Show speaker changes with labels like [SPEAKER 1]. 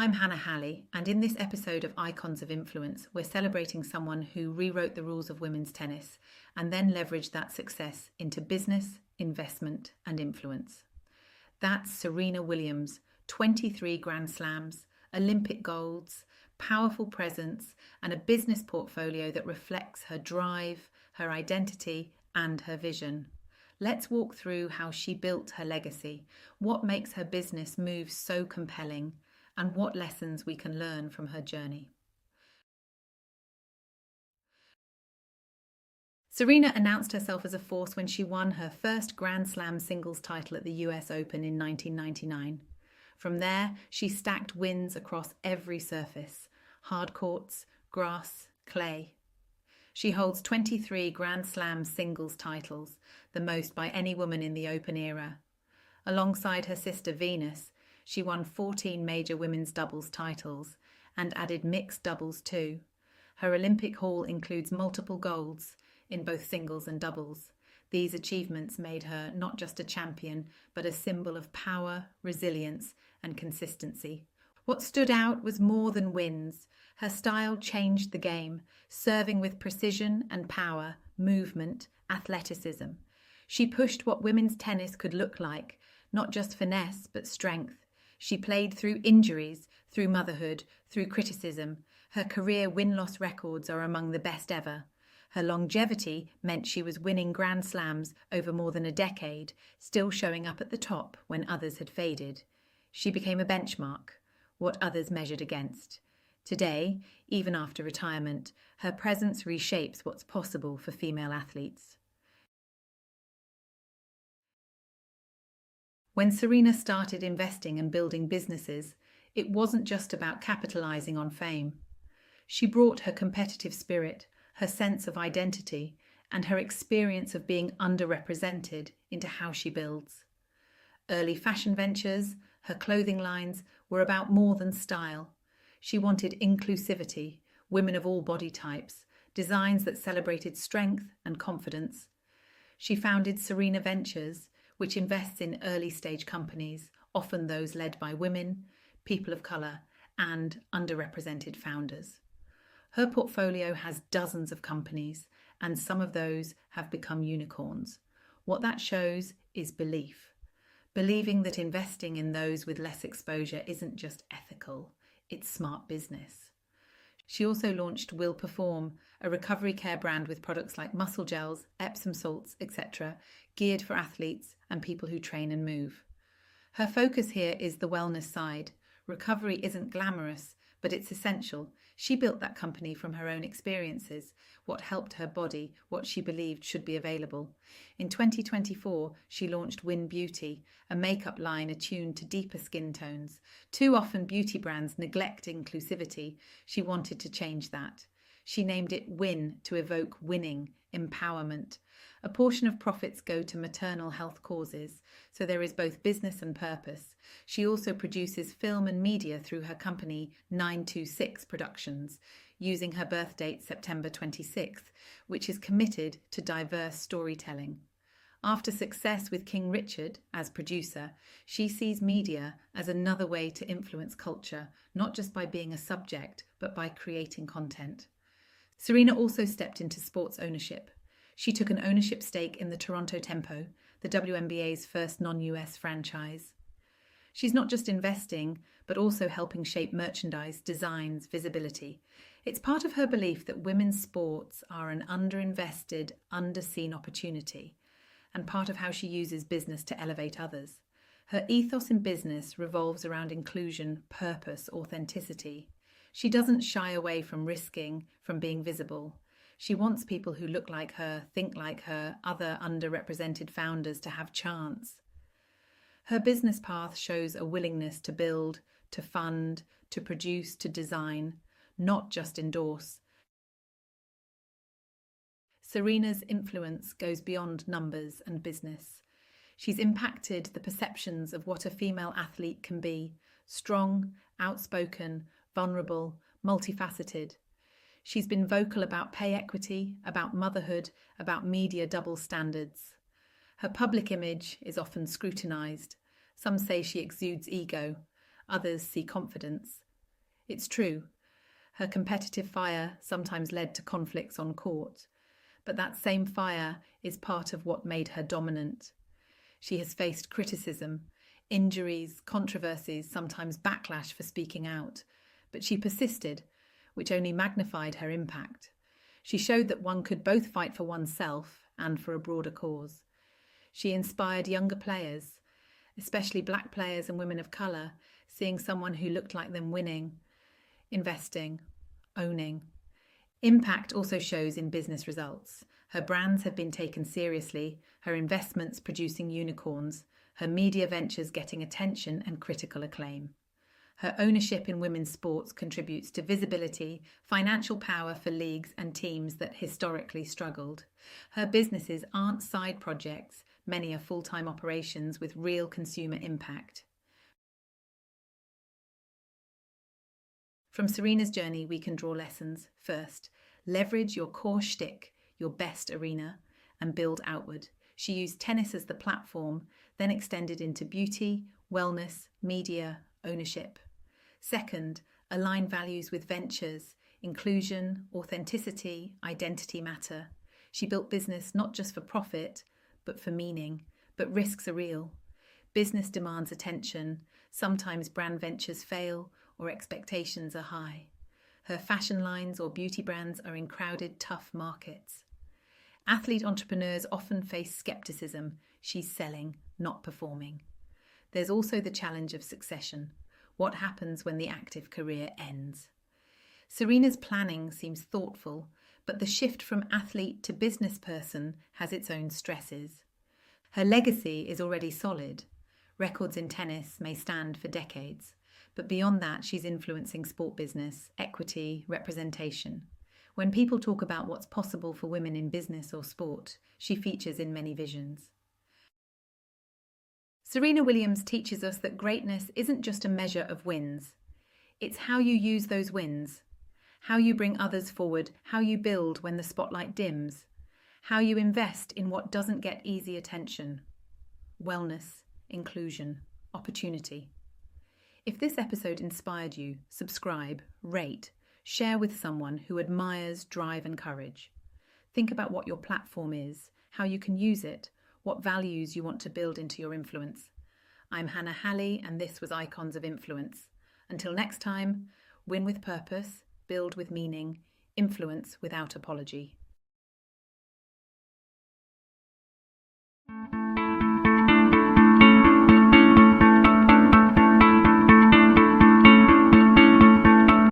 [SPEAKER 1] I'm Hannah Halley, and in this episode of Icons of Influence, we're celebrating someone who rewrote the rules of women's tennis and then leveraged that success into business, investment, and influence. That's Serena Williams, 23 Grand Slams, Olympic golds, powerful presence, and a business portfolio that reflects her drive, her identity, and her vision. Let's walk through how she built her legacy, what makes her business move so compelling, and what lessons we can learn from her journey. Serena announced herself as a force when she won her first Grand Slam singles title at the US Open in 1999. From there, she stacked wins across every surface: hard courts, grass, clay. She holds 23 Grand Slam singles titles, the most by any woman in the Open era. Alongside her sister Venus, she won 14 major women's doubles titles and added mixed doubles too. Her Olympic haul includes multiple golds in both singles and doubles. These achievements made her not just a champion, but a symbol of power, resilience, and consistency. What stood out was more than wins. Her style changed the game, serving with precision and power, movement, athleticism. She pushed what women's tennis could look like, not just finesse, but strength. She played through injuries, through motherhood, through criticism. Her career win-loss records are among the best ever. Her longevity meant she was winning Grand Slams over more than a decade, still showing up at the top when others had faded. She became a benchmark, what others measured against. Today, even after retirement, her presence reshapes what's possible for female athletes. When Serena started investing and building businesses, it wasn't just about capitalizing on fame. She brought her competitive spirit, her sense of identity, and her experience of being underrepresented into how she builds. Early fashion ventures, her clothing lines, were about more than style. She wanted inclusivity, women of all body types, designs that celebrated strength and confidence. She founded Serena Ventures, which invests in early-stage companies, often those led by women, people of colour, and underrepresented founders. Her portfolio has dozens of companies, and some of those have become unicorns. What that shows is belief. Believing that investing in those with less exposure isn't just ethical, it's smart business. She also launched Will Perform, a recovery care brand with products like muscle gels, Epsom salts, etc., geared for athletes and people who train and move. Her focus here is the wellness side. Recovery isn't glamorous, but it's essential. She built that company from her own experiences, what helped her body, what she believed should be available. In 2024, she launched WYN Beauty, a makeup line attuned to deeper skin tones. Too often beauty brands neglect inclusivity. She wanted to change that. She named it WYN to evoke winning, empowerment. A portion of profits go to maternal health causes, so there is both business and purpose. She also produces film and media through her company 926 Productions, using her birth date September 26th, which is committed to diverse storytelling. After success with King Richard as producer, she sees media as another way to influence culture, not just by being a subject, but by creating content. Serena also stepped into sports ownership. She took an ownership stake in the Toronto Tempo, the WNBA's first non-US franchise. She's not just investing, but also helping shape merchandise, designs, visibility. It's part of her belief that women's sports are an underinvested, underseen opportunity, and part of how she uses business to elevate others. Her ethos in business revolves around inclusion, purpose, authenticity. She doesn't shy away from risking, from being visible. She wants people who look like her, think like her, other underrepresented founders to have chance. Her business path shows a willingness to build, to fund, to produce, to design, not just endorse. Serena's influence goes beyond numbers and business. She's impacted the perceptions of what a female athlete can be: strong, outspoken, vulnerable, multifaceted. She's been vocal about pay equity, about motherhood, about media double standards. Her public image is often scrutinised. Some say she exudes ego, others see confidence. It's true, her competitive fire sometimes led to conflicts on court, but that same fire is part of what made her dominant. She has faced criticism, injuries, controversies, sometimes backlash for speaking out, but she persisted, which only magnified her impact. She showed that one could both fight for oneself and for a broader cause. She inspired younger players, especially black players and women of colour, seeing someone who looked like them winning, investing, owning. Impact also shows in business results. Her brands have been taken seriously, her investments producing unicorns, her media ventures getting attention and critical acclaim. Her ownership in women's sports contributes to visibility, financial power for leagues and teams that historically struggled. Her businesses aren't side projects, many are full-time operations with real consumer impact. From Serena's journey, we can draw lessons. First, leverage your core shtick, your best arena, and build outward. She used tennis as the platform, then extended into beauty, wellness, media, ownership. Second, align values with ventures, inclusion, authenticity, identity matter. She built business not just for profit, but for meaning. But risks are real. Business demands attention. Sometimes brand ventures fail or expectations are high. Her fashion lines or beauty brands are in crowded, tough markets. Athlete entrepreneurs often face skepticism. She's selling, not performing. There's also the challenge of succession. What happens when the active career ends? Serena's planning seems thoughtful, but the shift from athlete to business person has its own stresses. Her legacy is already solid. Records in tennis may stand for decades, but beyond that, she's influencing sport business, equity, representation. When people talk about what's possible for women in business or sport, she features in many visions. Serena Williams teaches us that greatness isn't just a measure of wins. It's how you use those wins, how you bring others forward, how you build when the spotlight dims, how you invest in what doesn't get easy attention. Wellness, inclusion, opportunity. If this episode inspired you, subscribe, rate, share with someone who admires drive and courage. Think about what your platform is, how you can use it, what values you want to build into your influence. I'm Hannah Halley, and this was Icons of Influence. Until next time, win with purpose, build with meaning, influence without apology.